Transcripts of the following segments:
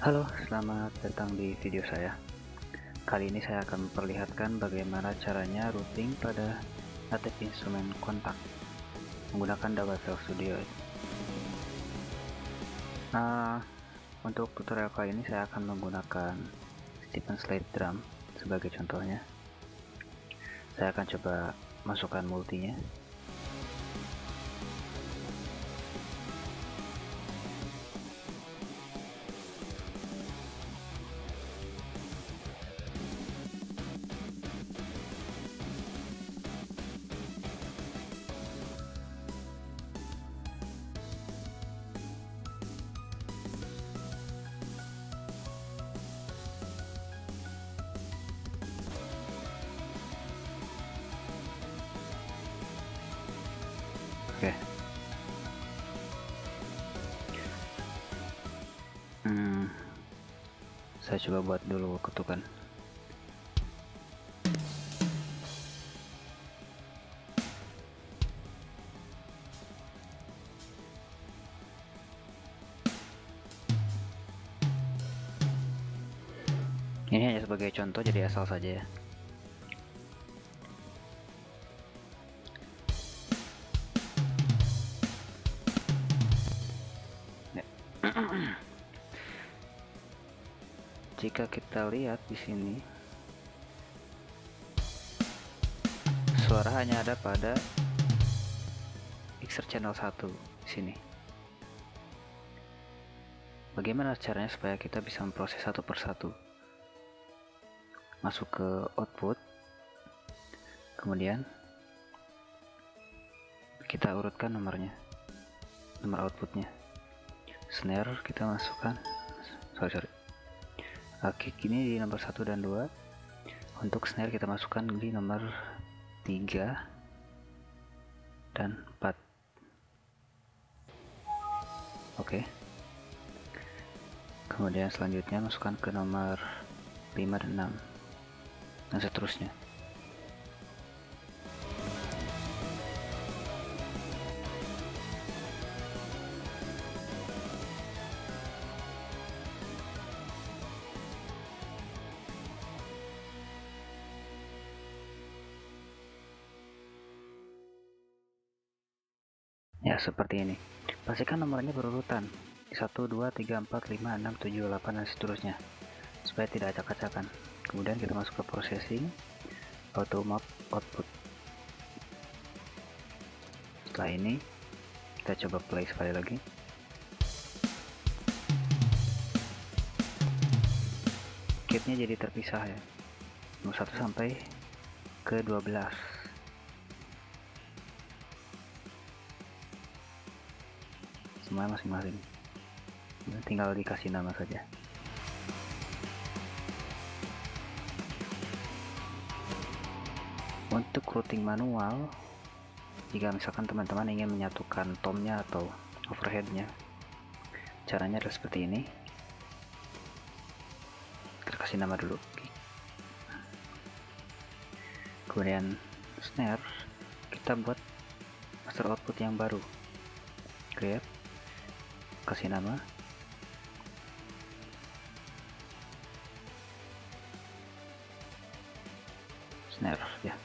Halo, selamat datang di video saya. Kali ini saya akan memperlihatkan bagaimana caranya routing pada ATEK instrumen kontak menggunakan Dawatell Studio. Untuk tutorial kali ini saya akan menggunakan Stephen Slate Drum sebagai contohnya. Saya akan coba masukkan multinya. Oke. Saya coba buat dulu ketukan. Ini hanya sebagai contoh, jadi asal saja ya. Jika kita lihat di sini, suara hanya ada pada mixer channel 1 di sini. Bagaimana caranya supaya kita bisa memproses satu persatu? Masuk ke output, kemudian kita urutkan nomor outputnya. Snare kita masukkan, kick ini di nomor 1 dan 2. Untuk snare kita masukkan di nomor 3 dan 4. Oke. Kemudian selanjutnya masukkan ke nomor 5 dan 6 dan seterusnya. Ya, seperti ini. Pastikan nomornya berurutan 1, 2, 3, 4, 5, 6, 7, 8 dan seterusnya supaya tidak acak-acakan. Kemudian kita masuk ke processing, auto map output. Setelah ini kita coba play sekali lagi. Kitnya jadi terpisah ya, nomor 1 sampai ke 12. Semuanya masing-masing, tinggal dikasih nama saja. Untuk routing manual, jika misalkan teman-teman ingin menyatukan tomnya atau overheadnya, caranya adalah seperti ini. Kita kasih nama dulu, kemudian snare kita buat master output yang baru, create, kasih nama, snare ya.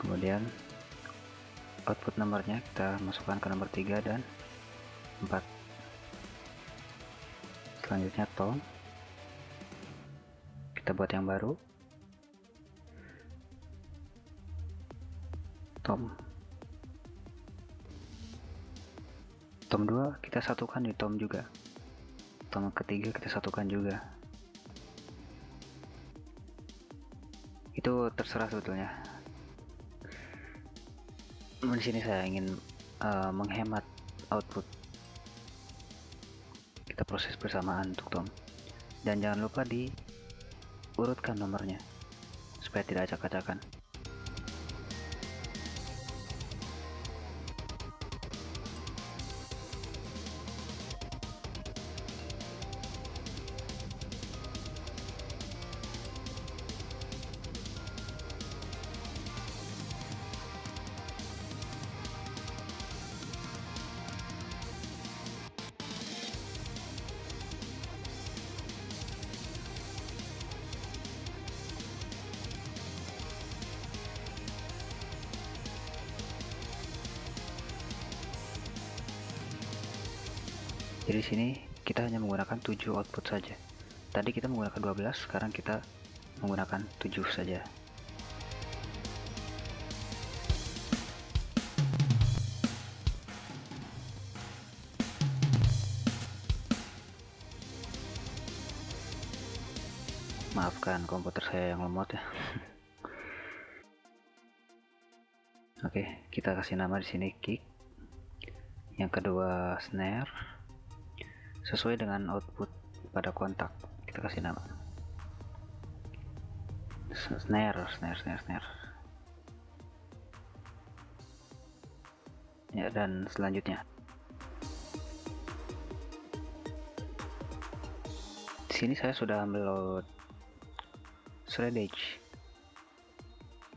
Kemudian output nomornya kita masukkan ke nomor 3 dan 4. Selanjutnya tone kita buat yang baru, tom 2 kita satukan di tom juga, tom ketiga kita satukan juga. Itu terserah sebetulnya. Di sini saya ingin menghemat output. Kita proses bersamaan untuk tom, dan jangan lupa diurutkan nomornya supaya tidak acak-acakan. Jadi sini kita hanya menggunakan 7 output saja. Tadi kita menggunakan 12, sekarang kita menggunakan 7 saja. Maafkan komputer saya yang lemot ya. Oke, kita kasih nama di sini kick. Yang kedua snare. Sesuai dengan output pada kontak, kita kasih nama snare. Ya, dan selanjutnya di sini saya sudah meload shreddage,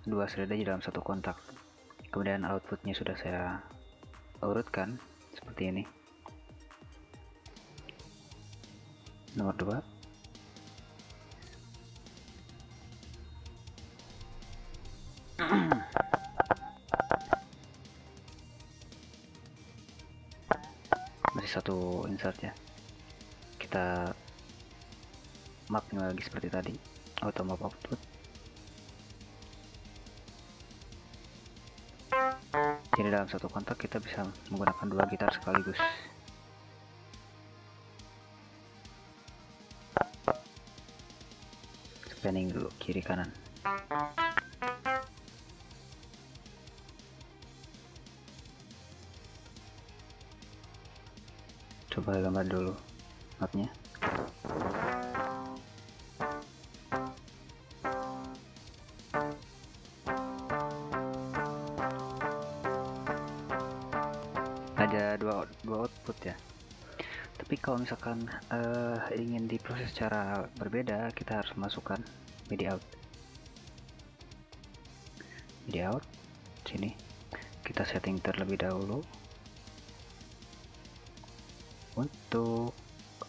2 shreddage dalam satu kontak. Kemudian outputnya sudah saya urutkan seperti ini. Nomor 2, masih satu insert ya. Kita mapping lagi seperti tadi, auto map output. Jadi dalam satu kontak kita bisa menggunakan 2 gitar sekaligus. Panning dulu kiri kanan. Coba gambar dulu mapnya. Ada dua output ya. Tapi kalau misalkan ingin diproses secara berbeda, kita harus masukkan MIDI out. MIDI out sini kita setting terlebih dahulu. Untuk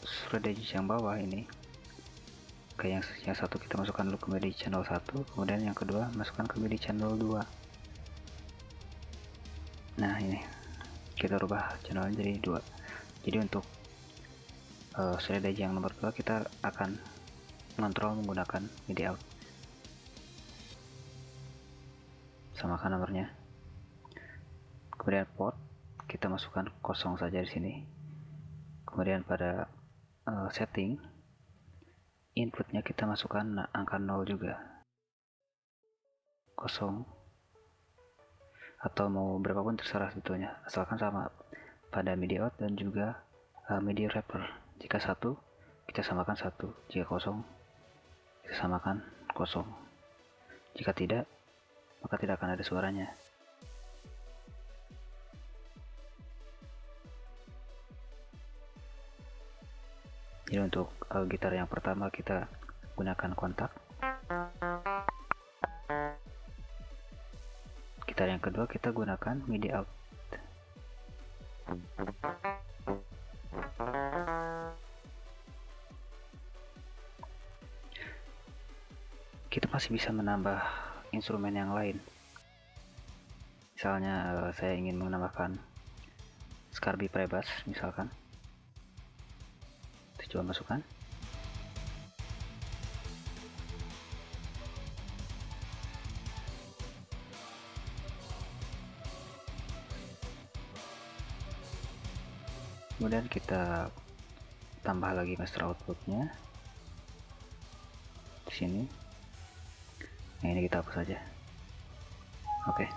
shreddage yang bawah ini, kayak yang satu kita masukkan dulu ke MIDI channel 1, kemudian yang kedua masukkan ke MIDI channel 2. Nah ini kita rubah channelnya jadi 2. Jadi untuk shreddage yang nomor 2 kita akan kontrol menggunakan MIDI out. Samakan nomornya. Kemudian port kita masukkan kosong saja di sini. Kemudian pada setting inputnya kita masukkan angka 0 juga, 0, atau mau berapapun terserah sebetulnya, asalkan sama pada MIDI out dan juga MIDI wrapper. Jika 1 kita samakan 1, jika 0 kita samakan 0. Jika tidak, maka tidak akan ada suaranya. Jadi untuk gitar yang pertama kita gunakan kontak. Gitar yang kedua kita gunakan MIDI out. Kita masih bisa menambah instrumen yang lain. Misalnya saya ingin menambahkan Scarby Prebass misalkan. Kita coba masukkan. Kemudian kita tambah lagi master outputnya di sini. Nah ini kita hapus saja. Oke.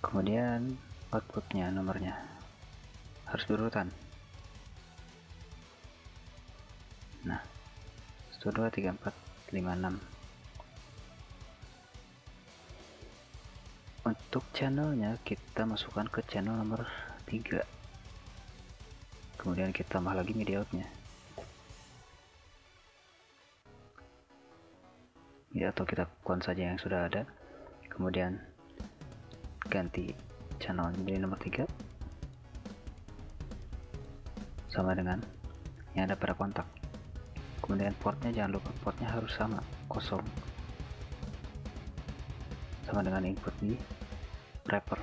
Kemudian outputnya nomornya harus berurutan. Nah 1, 2, 3, 4, 5, 6. Untuk channelnya kita masukkan ke channel nomor 3. Kemudian kita tambah lagi MIDI outnya ya, atau kita clone saja yang sudah ada. Kemudian ganti channel menjadi nomor 3 sama dengan yang ada pada kontak. Kemudian portnya jangan lupa, portnya harus sama, 0, sama dengan input di wrapper.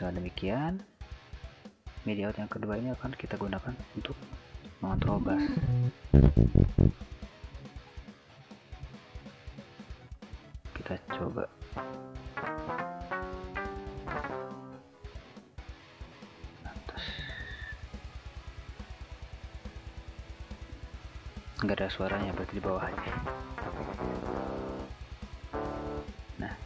Dengan demikian, MIDI out yang kedua ini akan kita gunakan untuk mengontrol bass. Kita coba. Nggak ada suaranya, berarti di bawah aja. Nah,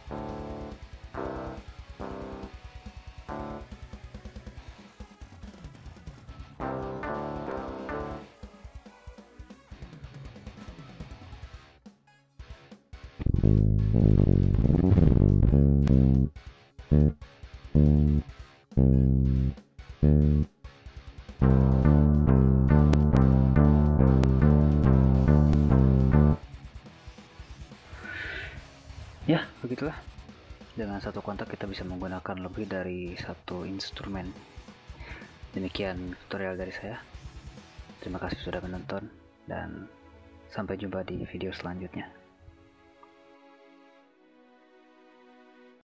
ya begitulah. Dengan satu kontak kita bisa menggunakan lebih dari satu instrumen. Demikian tutorial dari saya. Terima kasih sudah menonton dan sampai jumpa di video selanjutnya.